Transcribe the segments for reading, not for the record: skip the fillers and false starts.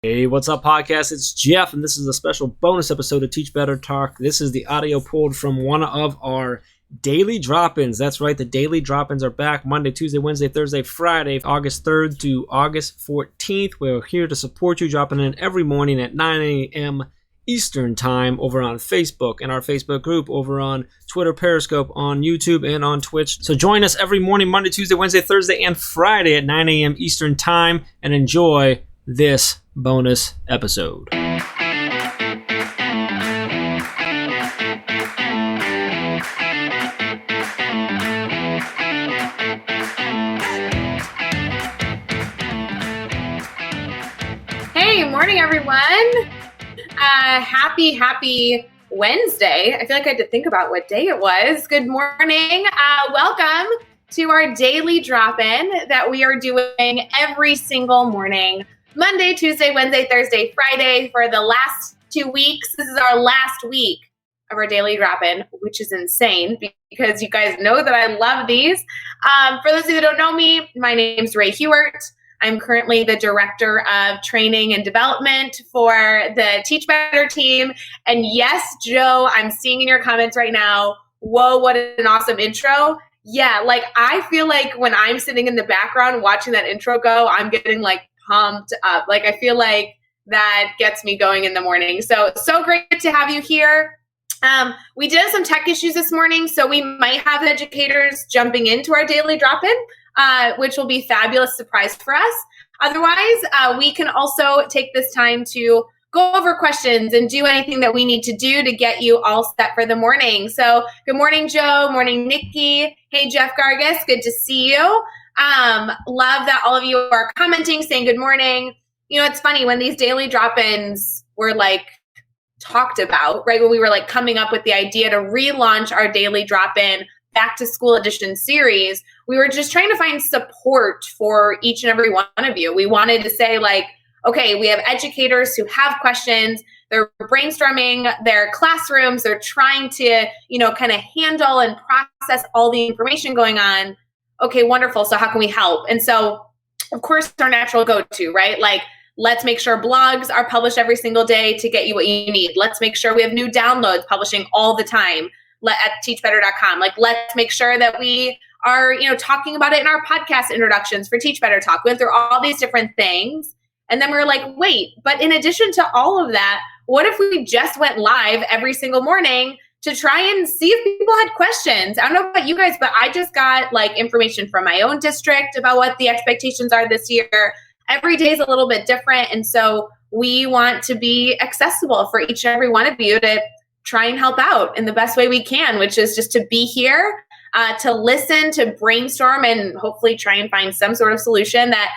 Hey, what's up, podcast? It's Jeff, and this is a special bonus episode of Teach Better Talk. This is the audio pulled from one of our daily drop-ins. That's right, the daily drop-ins are back Monday, Tuesday, Wednesday, Thursday, Friday, August 3rd to August 14th. We're here to support you, dropping in every morning at 9 a.m. Eastern Time over on Facebook and our Facebook group, over on Twitter, Periscope, on YouTube, and on Twitch. So join us every morning, Monday, Tuesday, Wednesday, Thursday, and Friday at 9 a.m. Eastern Time, and enjoy this bonus episode. Hey, morning everyone. Happy Wednesday. I feel like I had to think about what day it was. Good morning. Welcome to our daily drop-in that we are doing every single morning. Monday, Tuesday, Wednesday, Thursday, Friday for the last 2 weeks. This is our last week of our daily drop-in, which is insane because you guys know that I love these. For those of you that don't know me, my name's Ray Hewart. I'm currently the Director of Training and Development for the Teach Better team. And yes, Joe, I'm seeing in your comments right now, whoa, what an awesome intro. Yeah, like I feel like when I'm sitting in the background watching that intro go, I'm getting like pumped up. Like I feel like that gets me going in the morning. So great to have you here. We did have some tech issues this morning, so we might have educators jumping into our daily drop-in, which will be a fabulous surprise for us. Otherwise, we can also take this time to go over questions and do anything that we need to do to get you all set for the morning. So good morning, Joe. Morning, Nikki. Hey, Jeff Gargas. Good to see you. Love that all of you are commenting, saying good morning. You know, it's funny when these daily drop-ins were like talked about, right? When we were like coming up with the idea to relaunch our daily drop-in back to school edition series, we were just trying to find support for each and every one of you. We wanted to say like, okay, we have educators who have questions. They're brainstorming their classrooms. They're trying to, kind of handle and process all the information going on. Okay, wonderful. So how can we help? And so, of course, our natural go-to, right? Like, let's make sure blogs are published every single day to get you what you need. Let's make sure we have new downloads publishing all the time at teachbetter.com. Like, let's make sure that we are, talking about it in our podcast introductions for Teach Better Talk. We went through all these different things. And then we were like, wait, but in addition to all of that, what if we just went live every single morning to try and see if people had questions? I don't know about you guys, but I just got like information from my own district about what the expectations are this year. Every day is a little bit different. And so we want to be accessible for each and every one of you to try and help out in the best way we can, which is just to be here, to listen, to brainstorm, and hopefully try and find some sort of solution that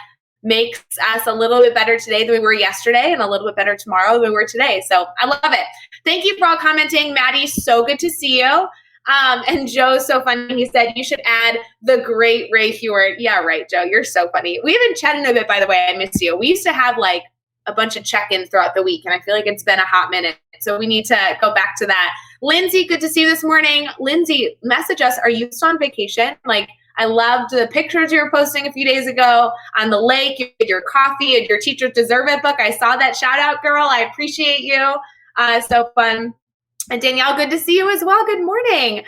makes us a little bit better today than we were yesterday and a little bit better tomorrow than we were today. So I love it. Thank you for all commenting. Maddie, so good to see you. And Joe's so funny. He said, you should add the great Ray Hewart. Yeah, right, Joe. You're so funny. We haven't chatted in a bit, by the way. I miss you. We used to have like a bunch of check-ins throughout the week, and I feel like it's been a hot minute. So we need to go back to that. Lindsay, good to see you this morning. Lindsay, message us. Are you still on vacation? Like, I loved the pictures you were posting a few days ago on the lake, your coffee, and your Teachers Deserve It book. I saw that. Shout out, girl. I appreciate you. So fun. And Danielle, good to see you as well. Good morning.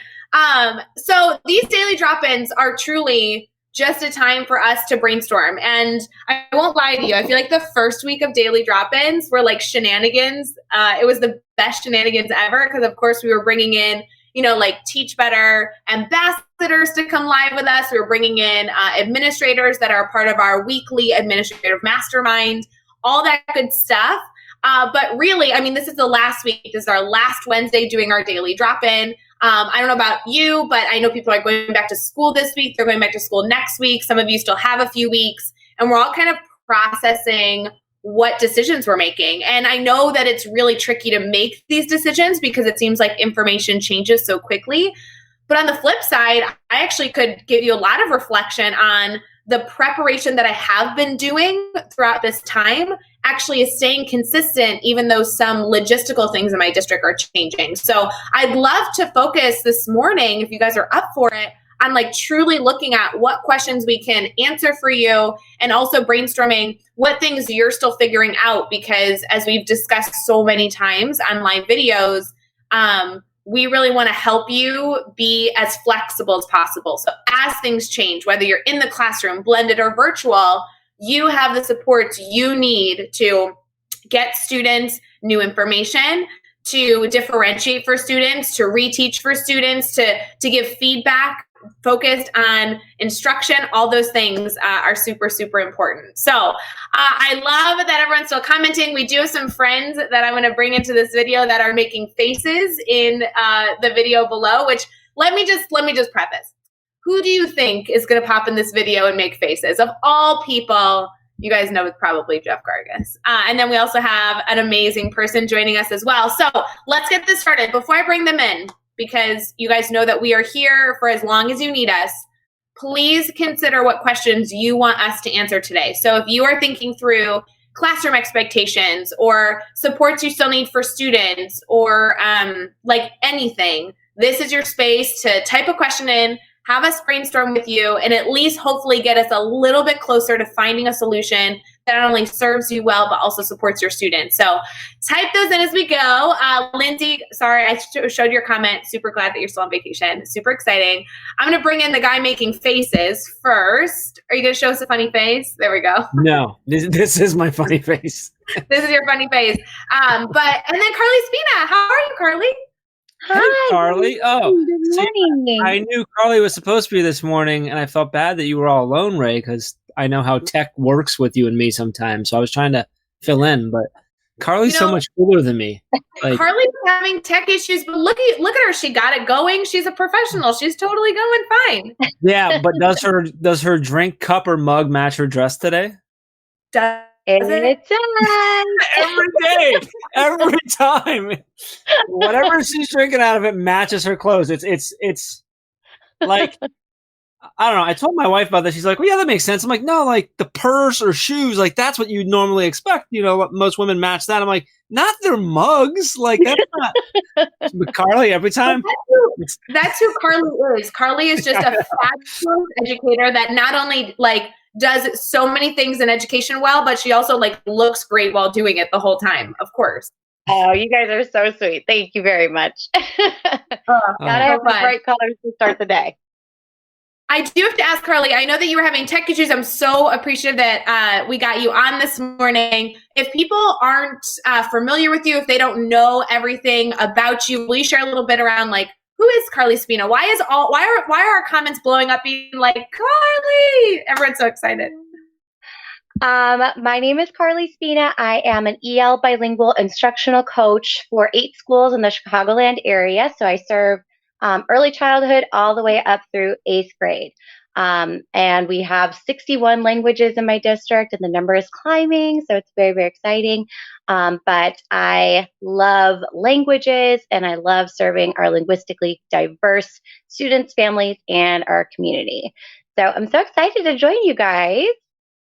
So these daily drop-ins are truly just a time for us to brainstorm. And I won't lie to you, I feel like the first week of daily drop-ins were like shenanigans. It was the best shenanigans ever because, of course, we were bringing in like Teach Better ambassadors to come live with us. We were bringing in administrators that are part of our weekly administrative mastermind, all that good stuff. But really, I mean, this is the last week. This is our last Wednesday doing our daily drop-in. I don't know about you, but I know people are going back to school this week. They're going back to school next week. Some of you still have a few weeks. And we're all kind of processing what decisions we're making. And I know that it's really tricky to make these decisions because it seems like information changes so quickly. But on the flip side, I actually could give you a lot of reflection on the preparation that I have been doing throughout this time actually is staying consistent, even though some logistical things in my district are changing. So I'd love to focus this morning, if you guys are up for it, on like truly looking at what questions we can answer for you, and also brainstorming what things you're still figuring out, because as we've discussed so many times on live videos, we really want to help you be as flexible as possible. So as things change, whether you're in the classroom, blended or virtual, you have the supports you need to get students new information, to differentiate for students, to reteach for students, to give feedback focused on instruction. All those things are super, super important. So I love that everyone's still commenting. We do have some friends that I'm going to bring into this video that are making faces in the video below, which let me just preface. Who do you think is going to pop in this video and make faces? Of all people, you guys know it's probably Jeff Gargas. And then we also have an amazing person joining us as well. So let's get this started. Before I bring them in, because you guys know that we are here for as long as you need us, please consider what questions you want us to answer today. So if you are thinking through classroom expectations or supports you still need for students, or like anything, this is your space to type a question in, have us brainstorm with you, and at least hopefully get us a little bit closer to finding a solution that not only serves you well, but also supports your students. So type those in as we go. Lindsay, sorry, I showed your comment. Super glad that you're still on vacation. Super exciting. I'm going to bring in the guy making faces first. Are you going to show us a funny face? There we go. No, this is my funny face. This is your funny face. And then Carly Spina. How are you, Carly? Hi, hey, Carly. Oh, good morning. I knew Carly was supposed to be this morning, and I felt bad that you were all alone, Ray, because I know how tech works with you and me sometimes. So I was trying to fill in, but Carly's so much cooler than me. Like, Carly's having tech issues, but look at her. She got it going. She's a professional. She's totally going fine. Yeah, but does her drink cup or mug match her dress today? It's every day, every time, whatever she's drinking out of it matches her clothes. It's like, I don't know. I told my wife about this. She's like, well, yeah, that makes sense. I'm like, no, like the purse or shoes, like that's what you'd normally expect. You know, most women match that. I'm like, not their mugs. Like that's not. But Carly, every time. That's who Carly is. Carly is just a fabulous educator that not only like does so many things in education well, but she also like looks great while doing it the whole time, of course. Oh, you guys are so sweet. Thank you very much. Gotta have the bright colors to start the day. I do have to ask, Carly, I know that you were having tech issues. I'm so appreciative that we got you on this morning. If people aren't familiar with you, if they don't know everything about you, will you share a little bit around like, who is Carly Spina? Why are our comments blowing up being like, Carly? Everyone's so excited. My name is Carly Spina. I am an EL bilingual instructional coach for 8 schools in the Chicagoland area. So I serve early childhood all the way up through 8th grade. And we have 61 languages in my district, and the number is climbing. So it's very, very exciting. But I love languages, and I love serving our linguistically diverse students, families, and our community. So I'm so excited to join you guys.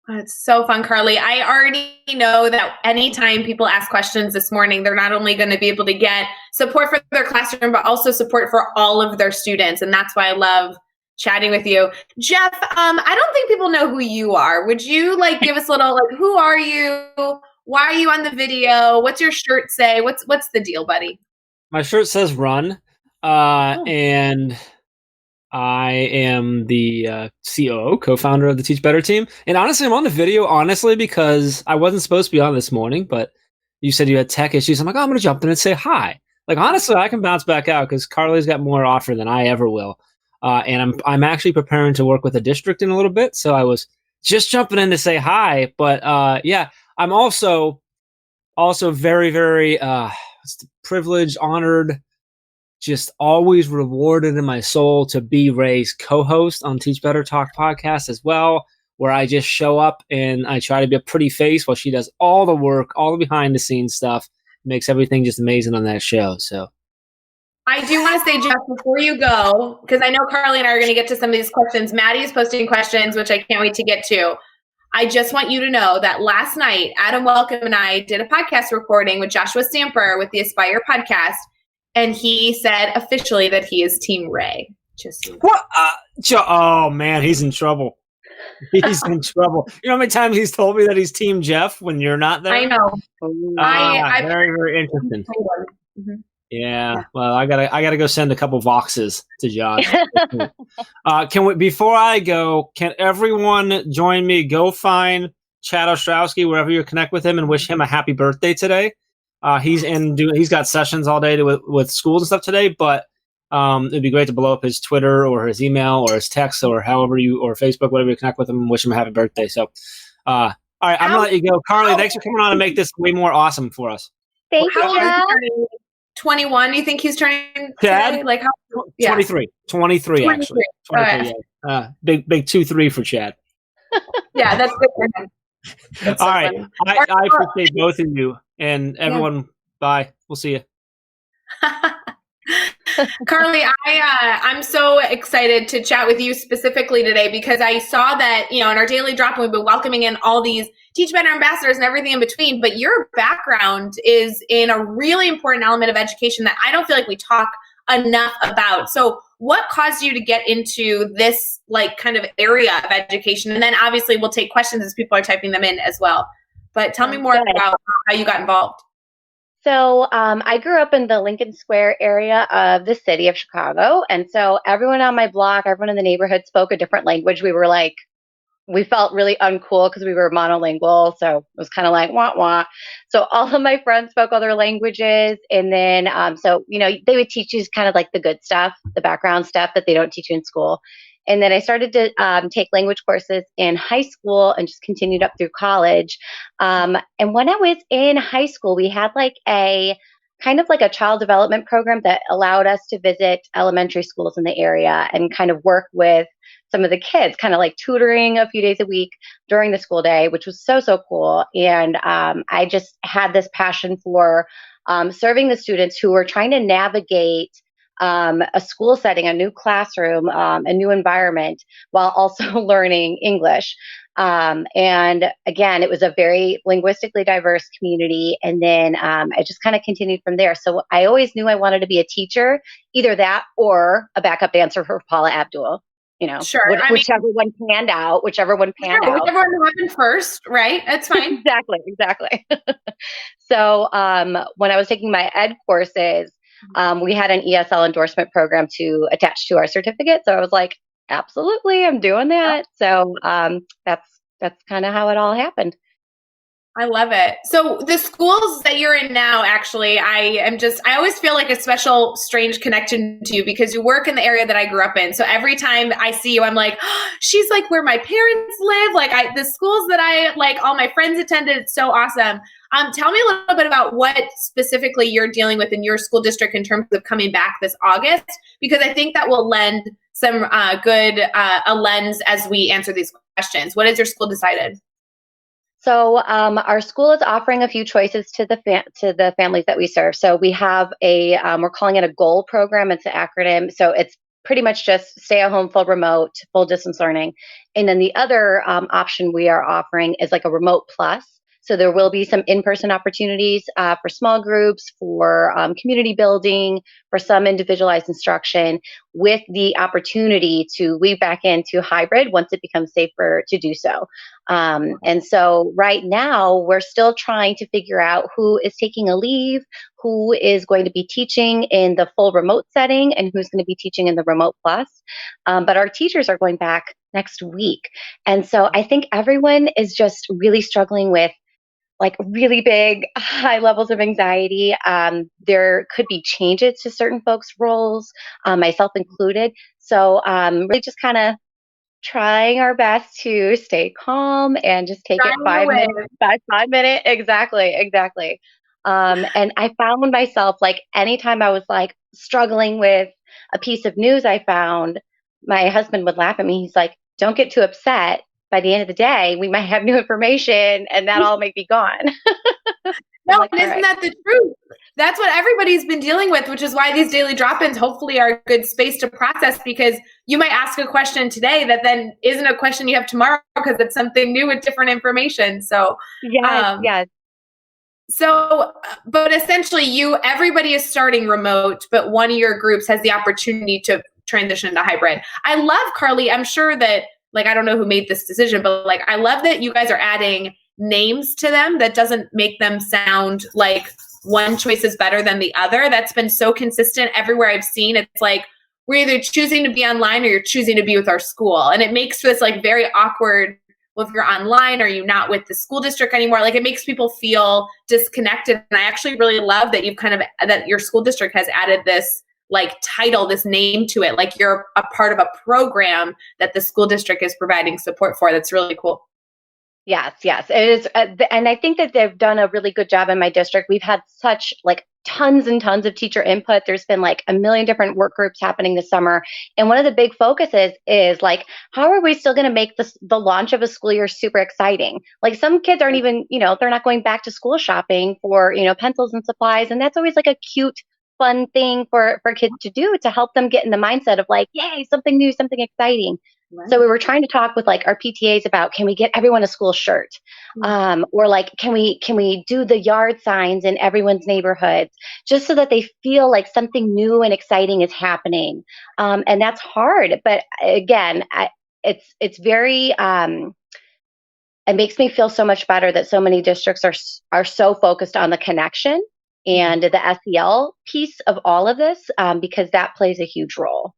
It's so fun, Carly. I already know that anytime people ask questions this morning, they're not only going to be able to get support for their classroom, but also support for all of their students. And that's why I love chatting with you. Jeff, I don't think people know who you are. Would you like give us a little, like, who are you? Why are you on the video? What's your shirt say? What's the deal, buddy? My shirt says run. And I am the COO, co-founder of the Teach Better team. And honestly, I'm on the video, because I wasn't supposed to be on this morning, but you said you had tech issues. I'm like, I'm going to jump in and say hi. Like, honestly, I can bounce back out because Carly's got more offer than I ever will. And I'm actually preparing to work with a district in a little bit. So I was just jumping in to say hi. But yeah, I'm also very, very privileged, honored, just always rewarded in my soul to be Ray's co-host on Teach Better Talk podcast as well, where I just show up and I try to be a pretty face while she does all the work, all the behind the scenes stuff, makes everything just amazing on that show. So I do want to say, Jeff, before you go, because I know Carly and I are going to get to some of these questions. Maddie's posting questions, which I can't wait to get to. I just want you to know that last night, Adam Welcome and I did a podcast recording with Joshua Stamper with the Aspire podcast. And he said officially that he is Team Ray. Just What? Oh man, he's in trouble. He's in trouble. You know how many times he's told me that he's Team Jeff when you're not there? I know. I Very, very interesting. Mm-hmm. Yeah. Well, I gotta go send a couple Voxes to Josh. Can we? Before I go, can everyone join me? Go find Chad Ostrowski wherever you connect with him and wish him a happy birthday today. He's got sessions all day with schools and stuff today, but it'd be great to blow up his Twitter or his email or his text or however or Facebook, whatever you connect with him, and wish him a happy birthday. So, all right, I'm gonna let you go, Carly. Thanks for coming on and make this way more awesome for us. Thank you, Jeff. 21. You think he's turning Chad? today? Like how? 23 actually. 23. Yeah. Big 2-3 for Chad. Yeah, that's good for him. All right, I appreciate both of you and everyone. Yeah. Bye. We'll see you. Carly, I'm so excited to chat with you specifically today because I saw that, in our daily drop, we've been welcoming in all these Teach Better ambassadors and everything in between, but your background is in a really important element of education that I don't feel like we talk enough about. So what caused you to get into this kind of area of education? And then obviously we'll take questions as people are typing them in as well. But tell me more about how you got involved. So I grew up in the Lincoln Square area of the city of Chicago. And so everyone on my block, everyone in the neighborhood spoke a different language. We felt really uncool because we were monolingual. So it was kind of like, wah, wah. So all of my friends spoke other languages. And then, they would teach you kind of like the good stuff, the background stuff that they don't teach you in school. And then I started to take language courses in high school and just continued up through college. And when I was in high school, we had a kind of like a child development program that allowed us to visit elementary schools in the area and kind of work with some of the kids, kind of like tutoring a few days a week during the school day, which was so, so cool. And I just had this passion for serving the students who were trying to navigate a school setting, a new classroom, a new environment, while also learning English. And again, it was a very linguistically diverse community. And then I just kind of continued from there. So I always knew I wanted to be a teacher, either that or a backup dancer for Paula Abdul. Sure. Whichever one panned out. Whichever one happened first, right? That's fine. Exactly. So when I was taking my ed courses, we had an ESL endorsement program to attach to our certificate. So I was like, absolutely, I'm doing that. So that's kind of how it all happened. I love it. So the schools that you're in now, actually, I always feel like a special, strange connection to you because you work in the area that I grew up in. So every time I see you, I'm like, oh, she's like where my parents live. The schools that all my friends attended, it's so awesome. Tell me a little bit about what specifically you're dealing with in your school district in terms of coming back this August, because I think that will lend some good a lens as we answer these questions. What has your school decided? So our school is offering a few choices to the families that we serve. So we have we're calling it a GOAL program. It's an acronym. So it's pretty much just stay at home, full remote, full distance learning. And then the other option we are offering is like a remote plus. So there will be some in-person opportunities for small groups, for community building, for some individualized instruction, with the opportunity to weave back into hybrid once it becomes safer to do so. And so right now, we're still trying to figure out who is taking a leave, who is going to be teaching in the full remote setting, and who's going to be teaching in the remote plus. But our teachers are going back next week. And so I think everyone is just really struggling with really big, high levels of anxiety. There could be changes to certain folks' roles, myself included. So really just kind of trying our best to stay calm and just take it 5 minutes. Exactly. And I found myself anytime I was struggling with a piece of news I found, my husband would laugh at me. He's like, don't get too upset. By the end of the day, we might have new information and that all may be gone. No, and isn't that the truth? That's what everybody's been dealing with, which is why these daily drop-ins hopefully are a good space to process, because you might ask a question today that then isn't a question you have tomorrow because it's something new with different information. So, yes. So, but essentially everybody is starting remote, but one of your groups has the opportunity to transition to hybrid. I love, Carly, I'm sure that, like, I don't know who made this decision, but like, I love that you guys are adding names to them that doesn't make them sound like one choice is better than the other. That's been so consistent everywhere I've seen. It's like, we're either choosing to be online or you're choosing to be with our school. And it makes this like very awkward, well, if you're online, are you not with the school district anymore? Like, it makes people feel disconnected. And I actually really love that that your school district has added this like title, this name to it. Like, you're a part of a program that the school district is providing support for. That's really cool. Yes, yes, it is. And I think that they've done a really good job in my district. We've had such like tons and tons of teacher input. There's been like a million different work groups happening this summer. And one of the big focuses is like, how are we still going to make the launch of a school year super exciting? Like, some kids aren't even, they're not going back to school shopping for, pencils and supplies. And that's always like a cute, fun thing for kids to do to help them get in the mindset of like, yay, something new, something exciting. Right. So we were trying to talk with like our PTAs about, can we get everyone a school shirt? Or like, can we do the yard signs in everyone's neighborhoods, just so that they feel like something new and exciting is happening. And that's hard. But again, it's very, it makes me feel so much better that so many districts are so focused on the connection and the SEL piece of all of this, because that plays a huge role.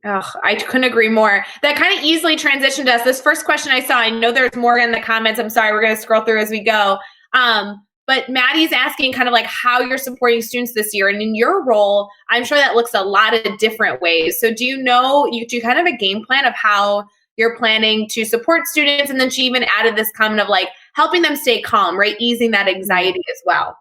Oh, I couldn't agree more. That kind of easily transitioned us. This first question I saw, I know there's more in the comments. I'm sorry, we're going to scroll through as we go. But Maddie's asking kind of like how you're supporting students this year. And in your role, I'm sure that looks a lot of different ways. So do you kind of have a game plan of how you're planning to support students? And then she even added this comment of like helping them stay calm, right? Easing that anxiety as well.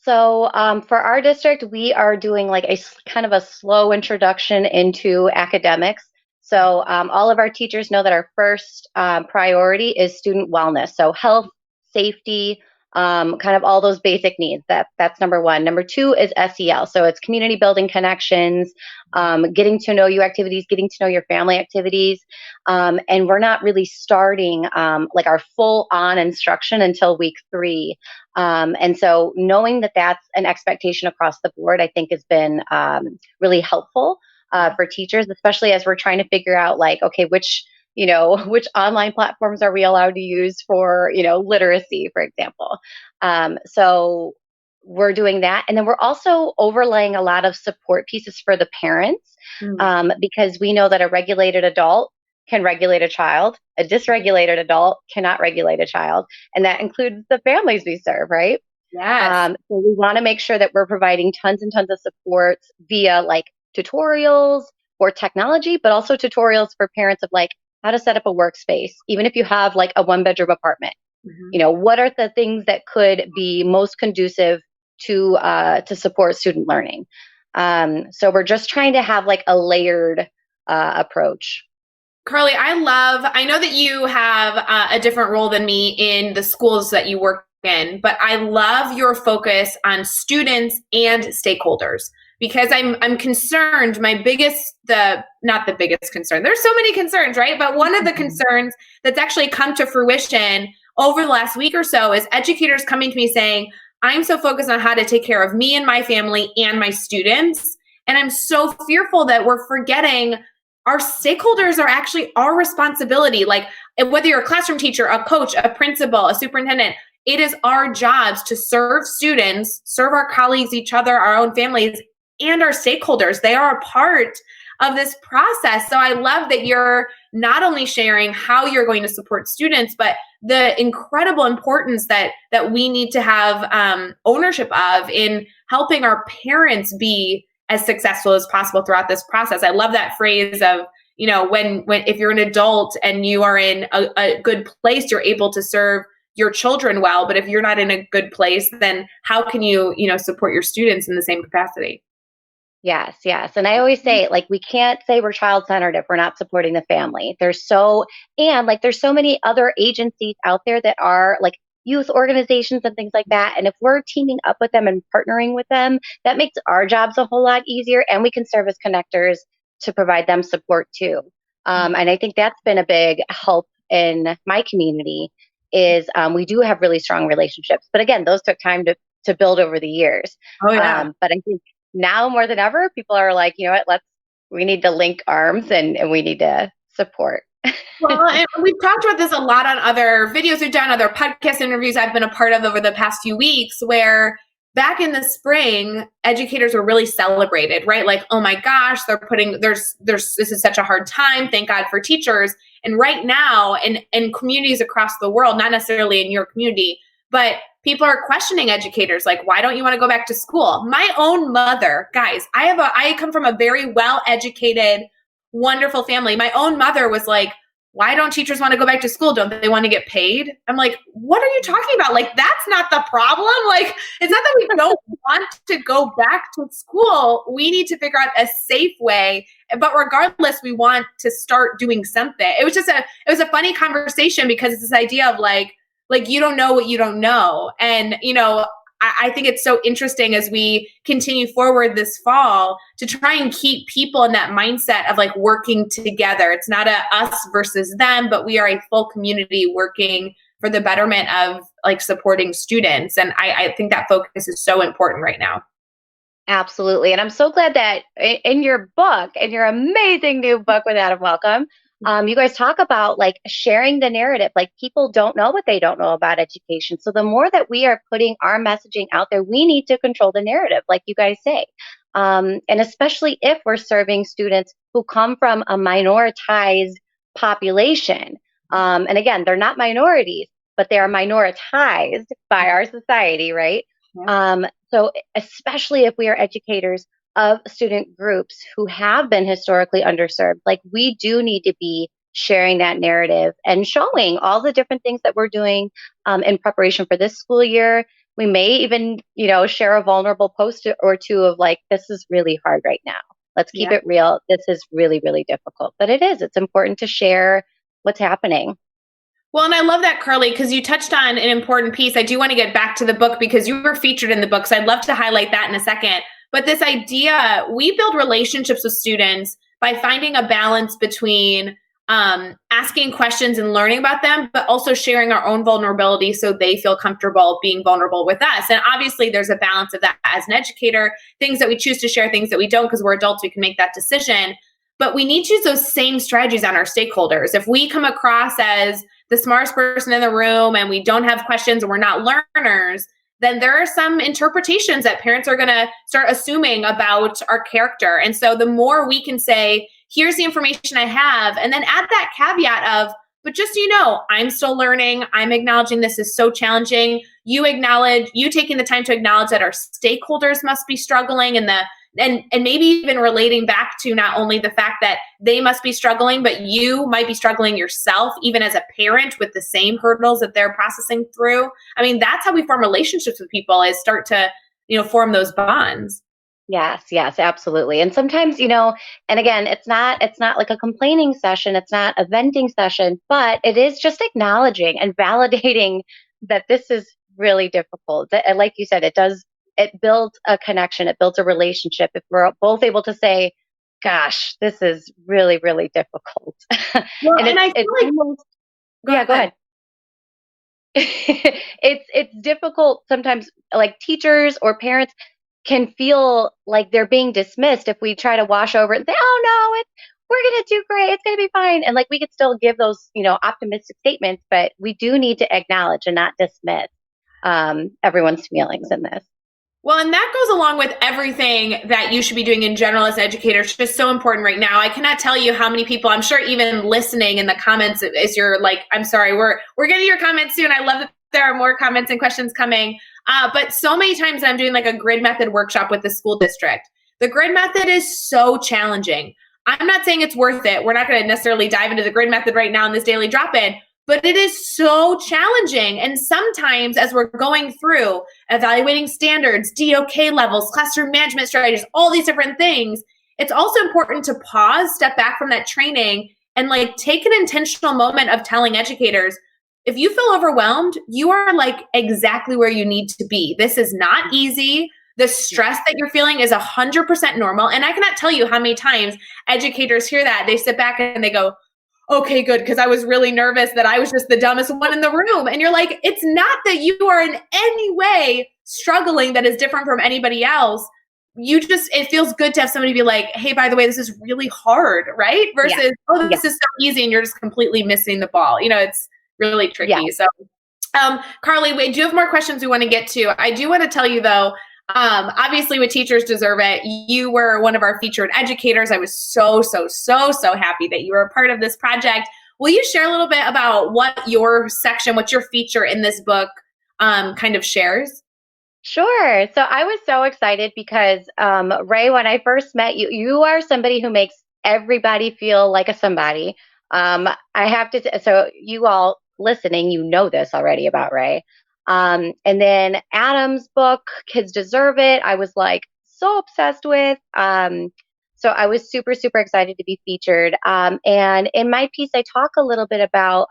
So for our district, we are doing like a kind of a slow introduction into academics. So all of our teachers know that our first priority is student wellness. So health, safety, kind of all those basic needs. That's number one. Number two is SEL. So it's community building connections, getting to know you activities, getting to know your family activities. And we're not really starting like our full on instruction until week 3. And so knowing that that's an expectation across the board, I think has been really helpful for teachers, especially as we're trying to figure out like, okay, which online platforms are we allowed to use for, literacy, for example. So we're doing that. And then we're also overlaying a lot of support pieces for the parents, because we know that a regulated adult can regulate a child. A dysregulated adult cannot regulate a child. And that includes the families we serve, right? Yes. So we want to make sure that we're providing tons and tons of support via like tutorials for technology, but also tutorials for parents of like how to set up a workspace, even if you have like a 1-bedroom apartment. What are the things that could be most conducive to support student learning? So we're just trying to have like a layered approach. Carly, I know that you have a different role than me in the schools that you work in, but I love your focus on students and stakeholders, because I'm concerned. Not the biggest concern. There's so many concerns, right? But one of the concerns that's actually come to fruition over the last week or so is educators coming to me saying, I'm so focused on how to take care of me and my family and my students. And I'm so fearful that we're forgetting our stakeholders are actually our responsibility. Like, whether you're a classroom teacher, a coach, a principal, a superintendent, it is our jobs to serve students, serve our colleagues, each other, our own families, and our stakeholders. They are a part of this process. So I love that you're not only sharing how you're going to support students, but the incredible importance that we need to have ownership of in helping our parents be as successful as possible throughout this process. I love that phrase of, when if you're an adult and you are in a good place, you're able to serve your children well. But if you're not in a good place, then how can you, support your students in the same capacity? Yes, yes. And I always say, like, we can't say we're child-centered if we're not supporting the family. There's so many other agencies out there that are like youth organizations and things like that. And if we're teaming up with them and partnering with them, that makes our jobs a whole lot easier, and we can serve as connectors to provide them support too. And I think that's been a big help in my community is we do have really strong relationships. But again, those took time to build over the years. Oh, yeah. But I think now more than ever, people are like, you know what, we need to link arms and we need to support. Well, and we've talked about this a lot on other videos we've done, other podcast interviews I've been a part of over the past few weeks, where back in the spring, educators were really celebrated, right? Like, oh my gosh, this is such a hard time. Thank God for teachers. And right now, in communities across the world, not necessarily in your community, but people are questioning educators, like, why don't you want to go back to school? My own mother, guys, I come from a very well-educated, wonderful family. My own mother was like, why don't teachers want to go back to school? Don't they want to get paid? I'm like, what are you talking about? Like, that's not the problem. Like, it's not that we don't want to go back to school. We need to figure out a safe way. But regardless, we want to start doing something. It was a funny conversation because it's this idea of like, you don't know what you don't know. And, I think it's so interesting as we continue forward this fall to try and keep people in that mindset of like working together. It's not a us versus them, but we are a full community working for the betterment of like supporting students. And I think that focus is so important right now. Absolutely. And I'm so glad that in your book, in your amazing new book with Adam Welcome, you guys talk about like sharing the narrative. Like people don't know what they don't know about education. So the more that we are putting our messaging out there, we need to control the narrative, like you guys say. And especially if we're serving students who come from a minoritized population. And again, they're not minorities, but they are minoritized by our society, right? Yeah. So especially if we are educators of student groups who have been historically underserved, like we do need to be sharing that narrative and showing all the different things that we're doing in preparation for this school year. We may even, share a vulnerable post or two of like, this is really hard right now. Let's keep it real. This is really, really difficult, but it's important to share what's happening. Well, and I love that, Carly, because you touched on an important piece. I do want to get back to the book because you were featured in the book. So I'd love to highlight that in a second. But this idea, we build relationships with students by finding a balance between asking questions and learning about them, but also sharing our own vulnerability so they feel comfortable being vulnerable with us. And obviously there's a balance of that as an educator, things that we choose to share, things that we don't, because we're adults, we can make that decision. But we need to use those same strategies on our stakeholders. If we come across as the smartest person in the room and we don't have questions and we're not learners, then there are some interpretations that parents are going to start assuming about our character. And so the more we can say, here's the information I have, and then add that caveat of, but just so you know, I'm still learning. I'm acknowledging this is so challenging. You taking the time to acknowledge that our stakeholders must be struggling and maybe even relating back to not only the fact that they must be struggling, but you might be struggling yourself, even as a parent with the same hurdles that they're processing through. I mean, that's how we form relationships with people, is start to, form those bonds. Yes, absolutely. And sometimes, and again, it's not like a complaining session. It's not a venting session, but it is just acknowledging and validating that this is really difficult. And like you said, it builds a connection. It builds a relationship. If we're both able to say, gosh, this is really, really difficult. Well, and I feel like, go ahead. It's difficult sometimes, like teachers or parents can feel like they're being dismissed if we try to wash over it and say, oh no, we're going to do great. It's going to be fine. And like, we could still give those, optimistic statements, but we do need to acknowledge and not dismiss everyone's feelings in this. Well, and that goes along with everything that you should be doing in general as educators. It's just so important right now. I cannot tell you how many people, I'm sure even listening in the comments, is you're like, I'm sorry, we're getting your comments soon. I love that there are more comments and questions coming. But so many times I'm doing like a grid method workshop with the school district. The grid method is so challenging. I'm not saying it's worth it. We're not going to necessarily dive into the grid method right now in this daily drop-in, but it is so challenging. And sometimes as we're going through evaluating standards, DOK levels, classroom management strategies, all these different things, it's also important to pause, step back from that training, and like take an intentional moment of telling educators, if you feel overwhelmed, you are like exactly where you need to be. This is not easy. The stress that you're feeling is 100% normal. And I cannot tell you how many times educators hear that. They sit back and they go, okay, good, because I was really nervous that I was just the dumbest one in the room. And you're like, it's not that you are in any way struggling that is different from anybody else. it feels good to have somebody be like, hey, by the way, this is really hard, right? Versus, oh, this is so easy and you're just completely missing the ball. It's really tricky. Yeah. So, Carly, wait, do you have more questions we want to get to? I do want to tell you though, obviously with Teachers Deserve It, you were one of our featured educators. I was so happy that you were a part of this project. Will you share a little bit about what your feature in this book kind of shares? Sure. So I was so excited because, Ray, when I first met you, you are somebody who makes everybody feel like a somebody. I have to, so you all listening, you know this already about Ray. And then Adam's book, Kids Deserve It, I was like so obsessed with. So I was super excited to be featured. And in my piece, I talk a little bit about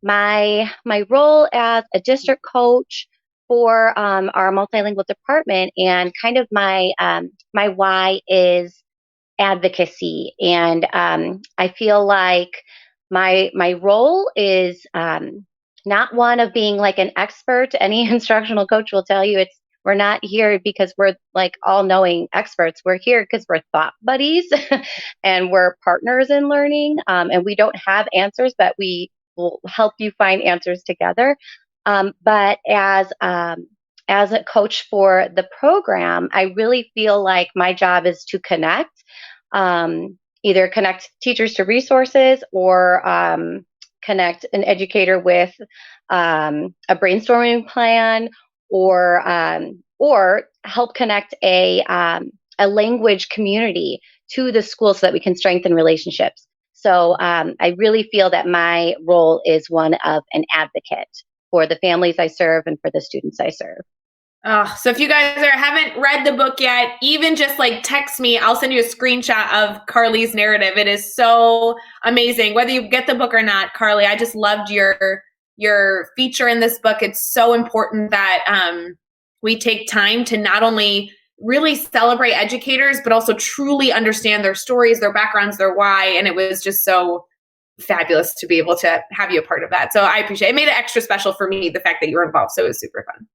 my role as a district coach for our multilingual department, and kind of my why is advocacy. And I feel like my role is not one of being like an expert. Any instructional coach will tell you we're not here because we're like all-knowing experts. We're here because we're thought buddies and we're partners in learning. And we don't have answers, but we will help you find answers together. But as a coach for the program, I really feel like my job is to connect, either connect teachers to resources or connect an educator with a brainstorming plan, or help connect a language community to the school so that we can strengthen relationships. So I really feel that my role is one of an advocate for the families I serve and for the students I serve. Oh, so if you guys haven't read the book yet, even just like text me, I'll send you a screenshot of Carly's narrative. It is so amazing. Whether you get the book or not, Carly, I just loved your feature in this book. It's so important that we take time to not only really celebrate educators, but also truly understand their stories, their backgrounds, their why. And it was just so fabulous to be able to have you a part of that. So I appreciate it. It made it extra special for me, the fact that you were involved. So it was super fun.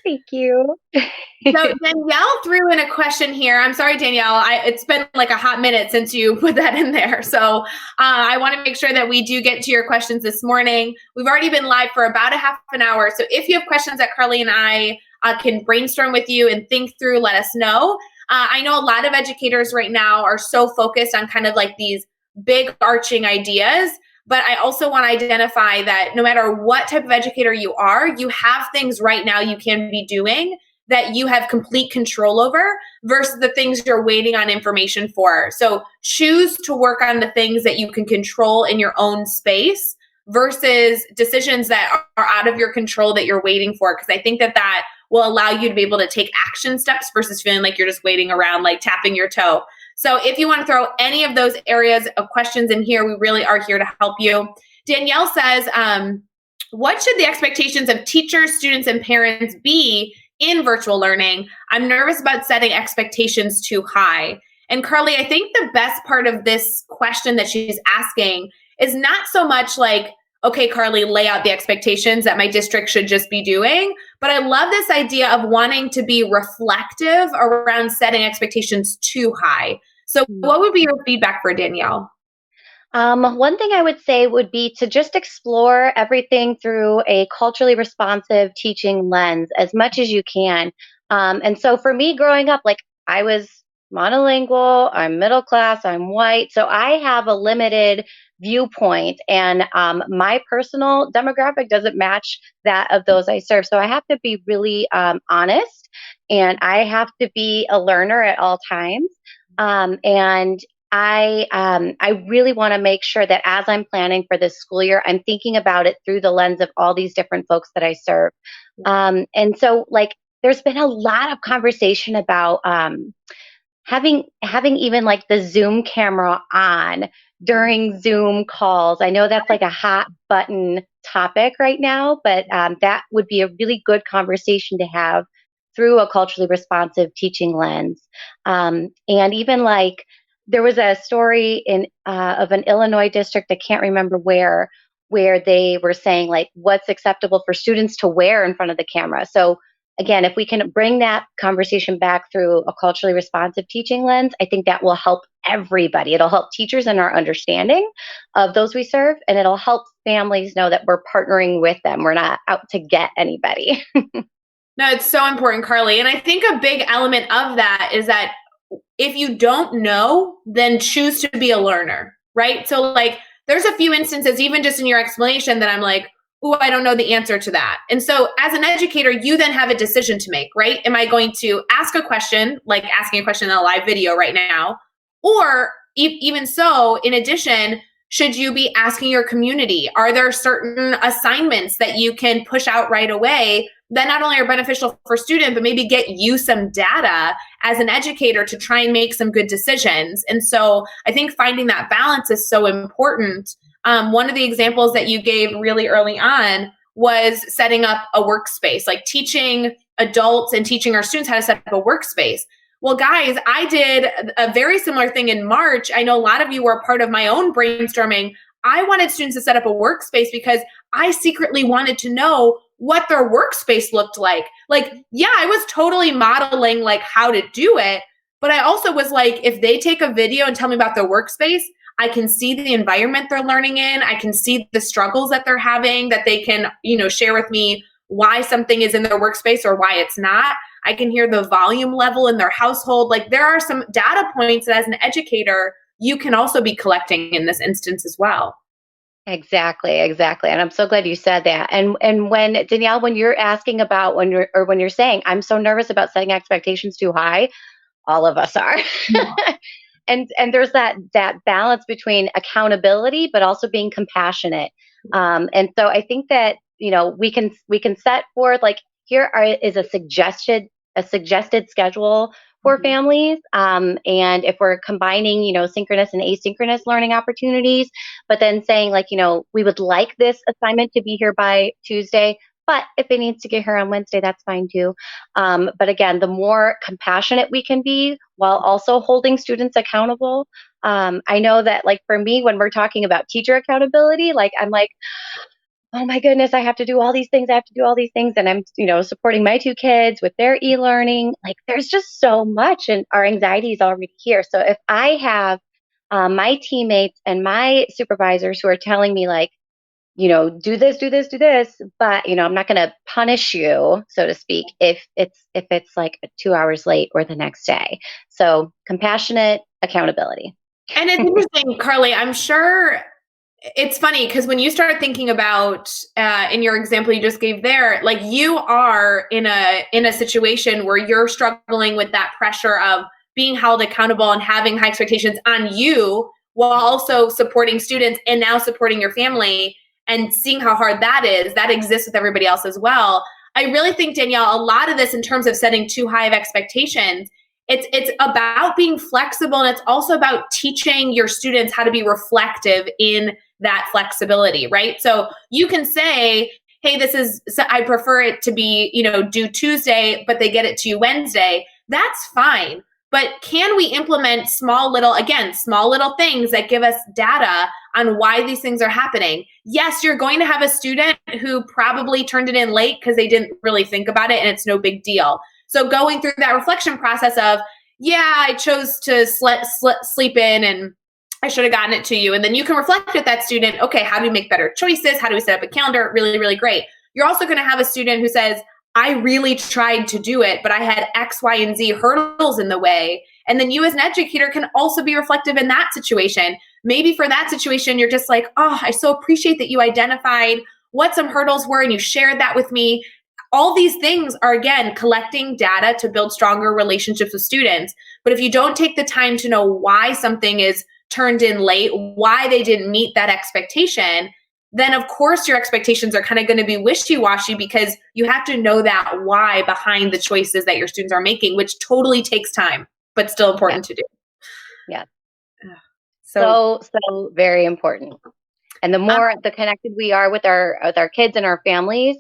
Thank you. So Danielle threw in a question here. I'm sorry, Danielle. It's been like a hot minute since you put that in there. So I want to make sure that we do get to your questions this morning. We've already been live for about a half an hour. So if you have questions that Carly and I can brainstorm with you and think through, let us know. I know a lot of educators right now are so focused on kind of like these big arching ideas. But I also want to identify that no matter what type of educator you are, you have things right now you can be doing that you have complete control over versus the things you're waiting on information for. So choose to work on the things that you can control in your own space versus decisions that are out of your control that you're waiting for. Because I think that will allow you to be able to take action steps versus feeling like you're just waiting around, like tapping your toe. So if you want to throw any of those areas of questions in here, we really are here to help you. Danielle says, what should the expectations of teachers, students, and parents be in virtual learning? I'm nervous about setting expectations too high. And Carly, I think the best part of this question that she's asking is not so much like, okay, Carly, lay out the expectations that my district should just be doing. But I love this idea of wanting to be reflective around setting expectations too high. So what would be your feedback for Danielle? One thing I would say would be to just explore everything through a culturally responsive teaching lens as much as you can. And so for me growing up, like I was monolingual, I'm middle class, I'm white. So I have a limited viewpoint, and my personal demographic doesn't match that of those I serve. So I have to be really honest, and I have to be a learner at all times. And I really want to make sure that as I'm planning for this school year, I'm thinking about it through the lens of all these different folks that I serve. And so like, there's been a lot of conversation about having even like the Zoom camera on during Zoom calls. I know that's like a hot button topic right now, but that would be a really good conversation to have through a culturally responsive teaching lens. And even like, there was a story of an Illinois district, I can't remember where they were saying like what's acceptable for students to wear in front of the camera. So again, if we can bring that conversation back through a culturally responsive teaching lens, I think that will help everybody. It'll help teachers in our understanding of those we serve, and it'll help families know that we're partnering with them. We're not out to get anybody. No, it's so important, Carly. And I think a big element of that is that if you don't know, then choose to be a learner, right? So like there's a few instances, even just in your explanation, that I'm like, oh, I don't know the answer to that. And so as an educator, you then have a decision to make, right? Am I going to ask a question, like asking a question in a live video right now? Or even so, in addition, should you be asking your community? Are there certain assignments that you can push out right away that not only are beneficial for students, but maybe get you some data as an educator to try and make some good decisions? And so I think finding that balance is so important. One of the examples that you gave really early on was setting up a workspace, like teaching adults and teaching our students how to set up a workspace. Well, guys, I did a very similar thing in March. I know a lot of you were a part of my own brainstorming. I wanted students to set up a workspace because I secretly wanted to know what their workspace looked like. Like, yeah, I was totally modeling like how to do it, but I also was like, if they take a video and tell me about their workspace, I can see the environment they're learning in. I can see the struggles that they're having, that they can, share with me why something is in their workspace or why it's not. I can hear the volume level in their household. Like there are some data points that as an educator, you can also be collecting in this instance as well. Exactly. And I'm so glad you said that. And when Danielle, when you're asking about when you're saying, I'm so nervous about setting expectations too high, all of us are. Yeah. and there's that balance between accountability, but also being compassionate. And so I think that, we can set forth like, is a suggested schedule for families. And if we're combining, synchronous and asynchronous learning opportunities, but then saying like, we would like this assignment to be here by Tuesday, but if it needs to get here on Wednesday, that's fine too. But again, the more compassionate we can be while also holding students accountable. I know that like for me, when we're talking about teacher accountability, like I'm like, oh my goodness, I have to do all these things. And I'm, supporting my two kids with their e-learning. Like there's just so much and our anxiety is already here. So if I have my teammates and my supervisors who are telling me like, do this, but, I'm not going to punish you, so to speak, if it's like 2 hours late or the next day. So compassionate accountability. And it's interesting, Carly, I'm sure it's funny because when you start thinking about in your example you just gave there, like you are in a situation where you're struggling with that pressure of being held accountable and having high expectations on you while also supporting students and now supporting your family and seeing how hard that is. That exists with everybody else as well. I really think, Danielle, a lot of this in terms of setting too high of expectations, it's about being flexible, and it's also about teaching your students how to be reflective in that flexibility, right? So you can say, hey, I prefer it to be, due Tuesday, but they get it to you Wednesday. That's fine. But can we implement small little things that give us data on why these things are happening? Yes, you're going to have a student who probably turned it in late because they didn't really think about it and it's no big deal. So going through that reflection process of, yeah, I chose to sleep in and I should have gotten it to you. And then you can reflect with that student, okay, how do we make better choices? How do we set up a calendar? Really, really great. You're also going to have a student who says, I really tried to do it, but I had X, Y, and Z hurdles in the way. And then you as an educator can also be reflective in that situation. Maybe for that situation, you're just like, oh, I so appreciate that you identified what some hurdles were and you shared that with me. All these things are, again, collecting data to build stronger relationships with students. But if you don't take the time to know why something is turned in late, why they didn't meet that expectation, then of course your expectations are kind of going to be wishy-washy because you have to know that why behind the choices that your students are making, which totally takes time, but still important to do. Yeah. So very important. And the more the connected we are with our kids and our families,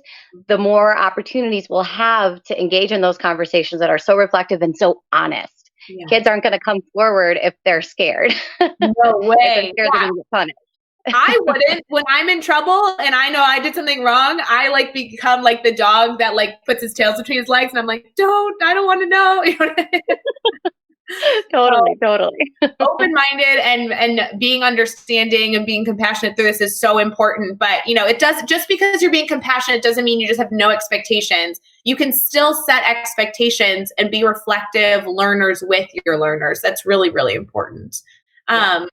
the more opportunities we'll have to engage in those conversations that are so reflective and so honest. Yeah. Kids aren't going to come forward if they're scared. No way. If they're scared, they're going to get punished. I wouldn't. When I'm in trouble and I know I did something wrong, I like become like the dog that like puts his tails between his legs, and I'm like, I don't want to know. You know what I mean? Totally. Open-minded and being understanding and being compassionate through this is so important. But it does, just because you're being compassionate doesn't mean you just have no expectations. You can still set expectations and be reflective learners with your learners. That's really, really important. Yeah.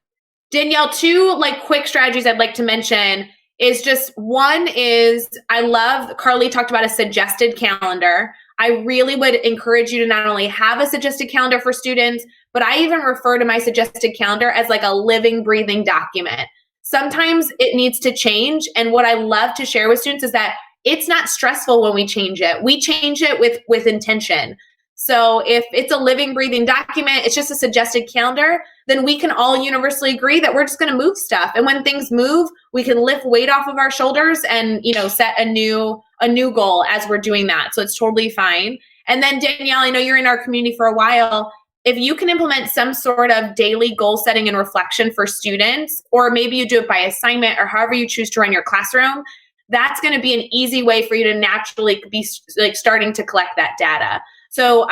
Danielle, two like quick strategies I'd like to mention is just one is I love Carly talked about a suggested calendar. I really would encourage you to not only have a suggested calendar for students, but I even refer to my suggested calendar as like a living, breathing document. Sometimes it needs to change. And what I love to share with students is that it's not stressful when we change it. We change it with intention. So if it's a living, breathing document, it's just a suggested calendar, then we can all universally agree that we're just going to move stuff. And when things move, we can lift weight off of our shoulders and, set a new goal as we're doing that. So it's totally fine. And then Danielle, I know you're in our community for a while. If you can implement some sort of daily goal setting and reflection for students, or maybe you do it by assignment or however you choose to run your classroom, that's going to be an easy way for you to naturally be like starting to collect that data. So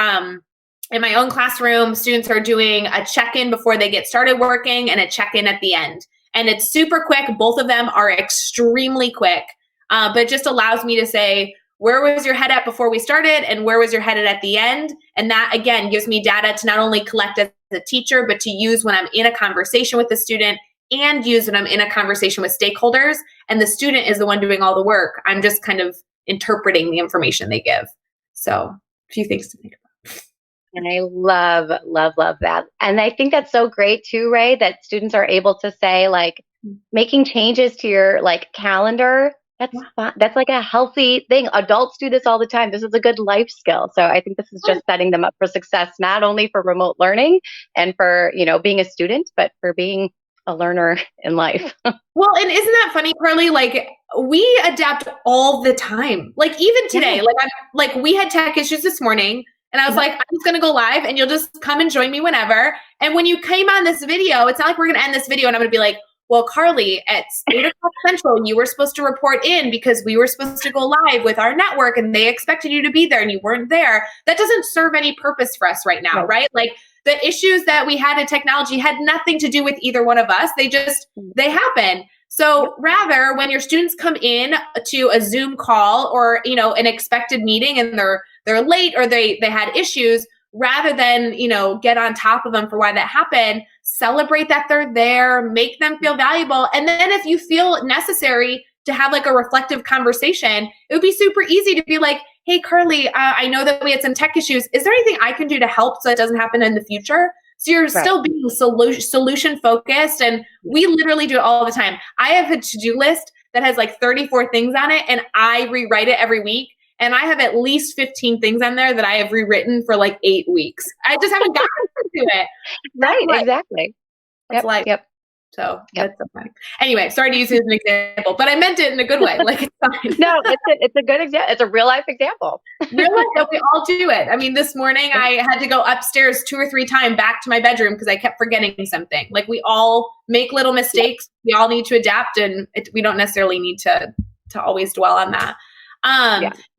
in my own classroom, students are doing a check-in before they get started working and a check-in at the end. And it's super quick. Both of them are extremely quick, but it just allows me to say, where was your head at before we started and where was your head at the end? And that, again, gives me data to not only collect as a teacher, but to use when I'm in a conversation with the student and use when I'm in a conversation with stakeholders. And the student is the one doing all the work. I'm just kind of interpreting the information they give. So a few things to think about. And I love that. And I think that's so great too, Ray, that students are able to say like making changes to your like calendar. That's fun. That's like a healthy thing. Adults do this all the time. This is a good life skill. So I think this is just setting them up for success, not only for remote learning and for, being a student, but for being a learner in life. Well, and isn't that funny, Carly? Like we adapt all the time. Like even today, we had tech issues this morning. And I was like, I'm just going to go live and you'll just come and join me whenever. And when you came on this video, it's not like we're going to end this video and I'm going to be like, well, Carly, at 8 o'clock Central, you were supposed to report in because we were supposed to go live with our network and they expected you to be there and you weren't there. That doesn't serve any purpose for us right now, right? Like the issues that we had in technology had nothing to do with either one of us. They happen. So rather, when your students come in to a Zoom call or, an expected meeting and they're late or they had issues, rather than, get on top of them for why that happened, celebrate that they're there, make them feel valuable. And then if you feel necessary to have like a reflective conversation, it would be super easy to be like, hey, Carly, I know that we had some tech issues. Is there anything I can do to help so it doesn't happen in the future? So you're still being solution focused. And we literally do it all the time. I have a to-do list that has like 34 things on it and I rewrite it every week. And I have at least 15 things on there that I have rewritten for like 8 weeks. I just haven't gotten to it. Right, exactly. That's life. Yep. So that's so funny. Anyway, sorry to use it as an example, but I meant it in a good way. Like it's fine. No, it's a good example. It's a real life example. Real life, we all do it. I mean, this morning I had to go upstairs 2 or 3 times back to my bedroom because I kept forgetting something. Like we all make little mistakes. We all need to adapt, and we don't necessarily need to always dwell on that.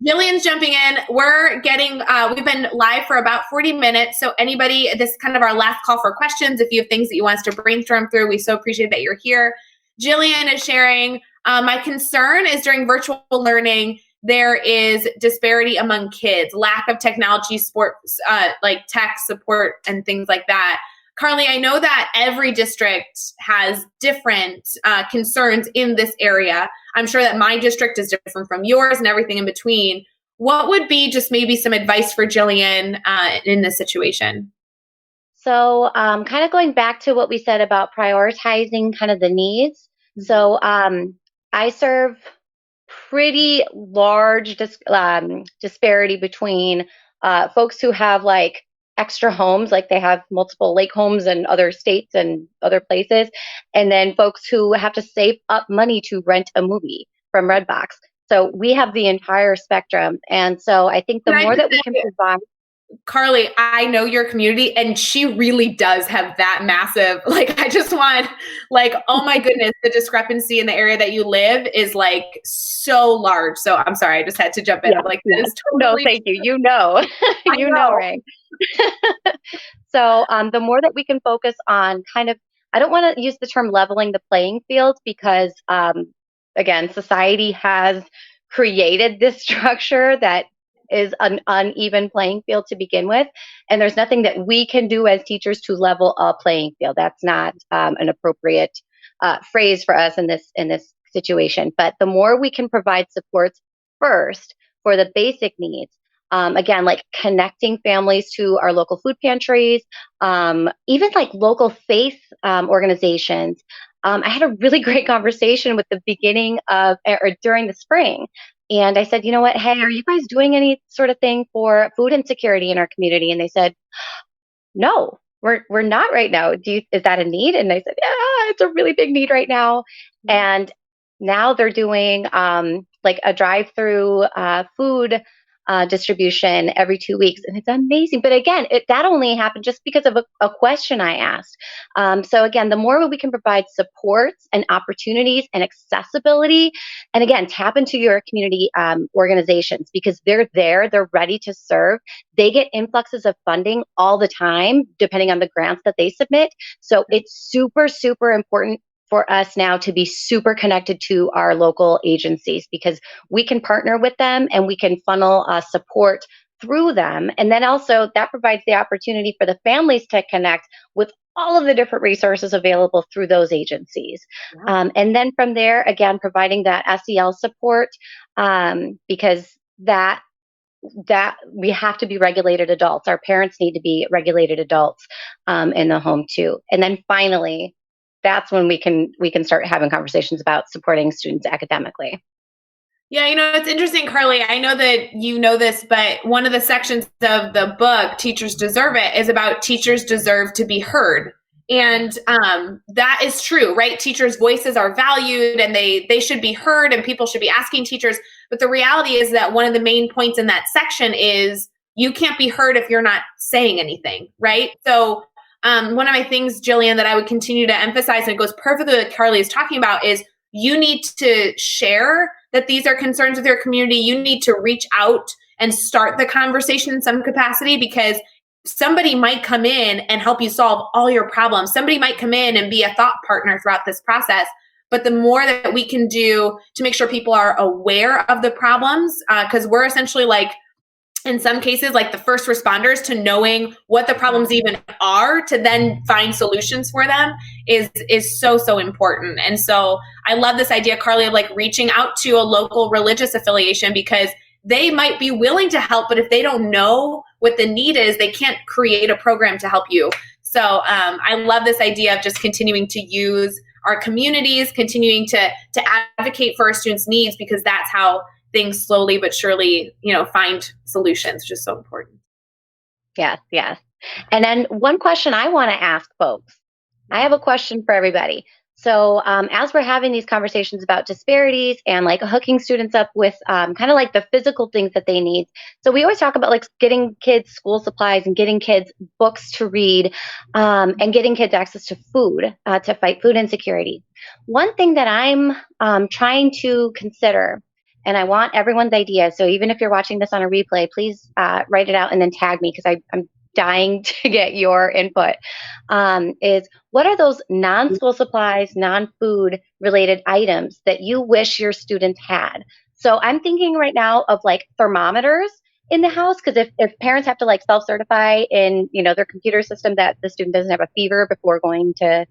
Jillian's jumping in. We're getting, we've been live for about 40 minutes. So anybody, this is kind of our last call for questions. If you have things that you want us to brainstorm through, we so appreciate that you're here. Jillian is sharing, my concern is during virtual learning, there is disparity among kids, lack of technology support, like tech support and things like that. Carly, I know that every district has different concerns in this area. I'm sure that my district is different from yours and everything in between. What would be just maybe some advice for Jillian in this situation? So kind of going back to what we said about prioritizing kind of the needs. Mm-hmm. So I serve pretty large disparity between folks who have like extra homes, like they have multiple lake homes in other states and other places, and then folks who have to save up money to rent a movie from Redbox. So we have the entire spectrum. And so I think the more that we can provide. Carly, I know your community, and she really does have that massive, like, I just want, like, oh my goodness, the discrepancy in the area that you live is like so large. So I'm sorry, I just had to jump in. I'm like, this is totally. No, thank you. You know, Ray. So the more that we can focus on kind of, I don't want to use the term leveling the playing field because, again, society has created this structure that is an uneven playing field to begin with. And there's nothing that we can do as teachers to level a playing field. That's not an appropriate phrase for us in this situation. But the more we can provide supports first for the basic needs, again, like connecting families to our local food pantries, even like local faith organizations. I had a really great conversation with the beginning of, or during the spring. And I said, you know what? Hey, are you guys doing any sort of thing for food insecurity in our community? And they said, no, we're not right now. Is that a need? And I said, yeah, it's a really big need right now. And now they're doing like a drive-through food distribution every 2 weeks, and it's amazing. But again, that only happened just because of a question I asked. So again, the more we can provide supports and opportunities and accessibility, and again, tap into your community organizations because they're there, they're ready to serve. They get influxes of funding all the time, depending on the grants that they submit. So it's super, super important for us now to be super connected to our local agencies because we can partner with them and we can funnel support through them. And then also that provides the opportunity for the families to connect with all of the different resources available through those agencies. Wow. And then from there, again, providing that SEL support because that we have to be regulated adults. Our parents need to be regulated adults in the home too. And then finally, that's when we can start having conversations about supporting students academically. Yeah, it's interesting, Carly. I know that you know this, but one of the sections of the book, Teachers Deserve It, is about teachers deserve to be heard. And that is true, right? Teachers' voices are valued and they should be heard and people should be asking teachers. But the reality is that one of the main points in that section is you can't be heard if you're not saying anything, right? So one of my things, Jillian, that I would continue to emphasize, and it goes perfectly with what Carly is talking about, is you need to share that these are concerns with your community. You need to reach out and start the conversation in some capacity because somebody might come in and help you solve all your problems. Somebody might come in and be a thought partner throughout this process. But the more that we can do to make sure people are aware of the problems, because we're essentially like, in some cases, like the first responders to knowing what the problems even are to then find solutions for them is so, so important. And so I love this idea, Carly, of like reaching out to a local religious affiliation because they might be willing to help, but if they don't know what the need is, they can't create a program to help you. So I love this idea of just continuing to use our communities, continuing to advocate for our students' needs because that's how things slowly but surely, find solutions, which is so important. Yes. And then one question I want to ask folks, I have a question for everybody. So as we're having these conversations about disparities and like hooking students up with kind of like the physical things that they need. So we always talk about like getting kids school supplies and getting kids books to read and getting kids access to food to fight food insecurity. One thing that I'm trying to consider, and I want everyone's idea. So even if you're watching this on a replay, please write it out and then tag me because I'm dying to get your input, is what are those non-school supplies, non-food related items that you wish your students had? So I'm thinking right now of like thermometers in the house, because if parents have to like self-certify in, their computer system that the student doesn't have a fever before going to,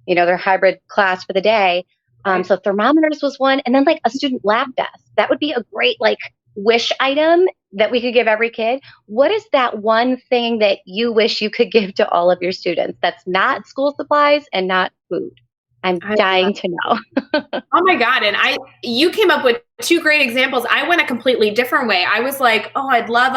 their hybrid class for the day. So thermometers was one, and then like a student lab desk. That would be a great like wish item that we could give every kid. What is that one thing that you wish you could give to all of your students that's not school supplies and not food? I'm dying to know. Oh my God. And you came up with two great examples. I went a completely different way. I was like, oh, I'd love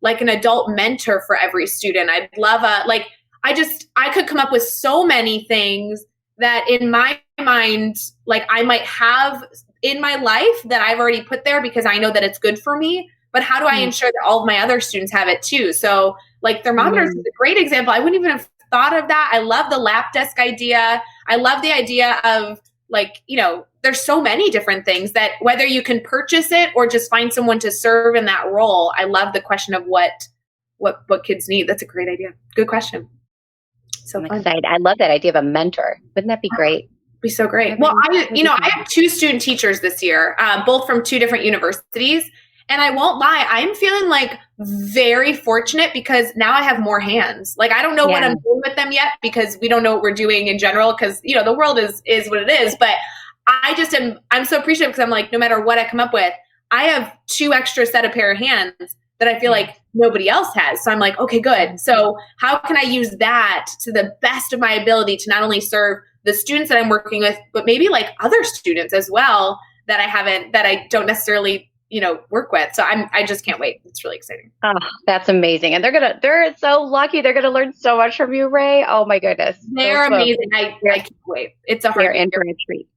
an adult mentor for every student. I'd love I could come up with so many things that in my mind, like I might have in my life that I've already put there because I know that it's good for me. but how do I ensure that all of my other students have it too? So like thermometers is a great example. I wouldn't even have thought of that. I love the lap desk idea. I love the idea of like, there's so many different things that whether you can purchase it or just find someone to serve in that role. I love the question of what kids need. That's a great idea. Good question. So I'm fun. excited. I love that idea of a mentor. Wouldn't that be great? Be so great. Well, I have 2 student teachers this year, both from 2 different universities. And I won't lie, I'm feeling like very fortunate because now I have more hands. Like, I don't know what I'm doing with them yet because we don't know what we're doing in general because, the world is what it is. But I'm so appreciative because I'm like, no matter what I come up with, I have 2 extra set of pair of hands that I feel like nobody else has. So I'm like, okay, good. So how can I use that to the best of my ability to not only serve the students that I'm working with, but maybe like other students as well that I don't necessarily work with. So I just can't wait. It's really exciting. Oh, that's amazing. And they're so lucky. They're going to learn so much from you, Ray. Oh my goodness. They're amazing. I can't wait. It's a hard They're in for a treat.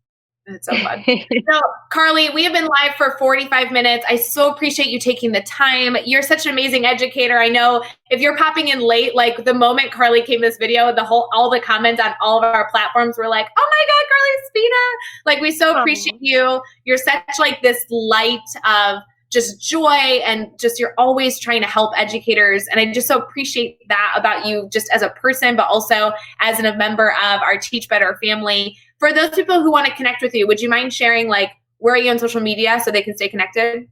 It's so fun. So, Carly, we have been live for 45 minutes. I so appreciate you taking the time. You're such an amazing educator. I know if you're popping in late, like the moment Carly came this video, all the comments on all of our platforms were like, oh my God, Carly Spina. Like, we so appreciate you. You're such like this light of just joy and just you're always trying to help educators. And I just so appreciate that about you just as a person, but also as a member of our Teach Better family. For those people who want to connect with you, would you mind sharing like where are you on social media so they can stay connected?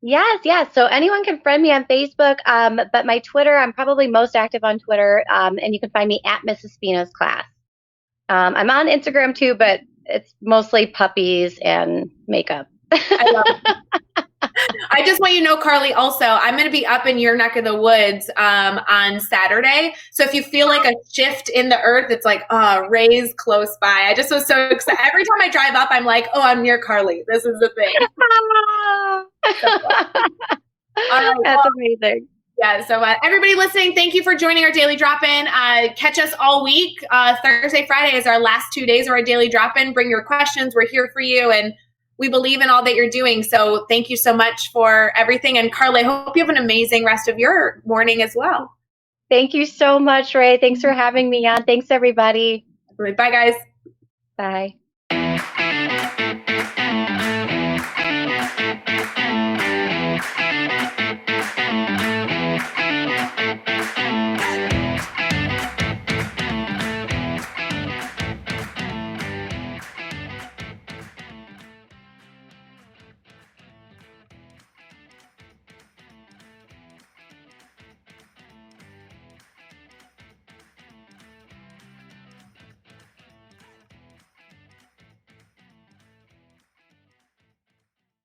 Yes. So anyone can friend me on Facebook, but my Twitter, I'm probably most active on Twitter, and you can find me at Mrs. Spina's class. I'm on Instagram too, but it's mostly puppies and makeup. I love it. I just want you to know, Carly, also, I'm going to be up in your neck of the woods on Saturday. So if you feel like a shift in the earth, it's like, Ray's close by. I just was so excited. Every time I drive up, I'm like, I'm near Carly. This is the thing. That's amazing. Yeah, so everybody listening, thank you for joining our Daily Drop-In. Catch us all week. Thursday, Friday is our last 2 days of our Daily Drop-In. Bring your questions. We're here for you, and we believe in all that you're doing. So thank you so much for everything. And Carly, I hope you have an amazing rest of your morning as well. Thank you so much, Ray. Thanks for having me on. Thanks, everybody. Bye, guys. Bye.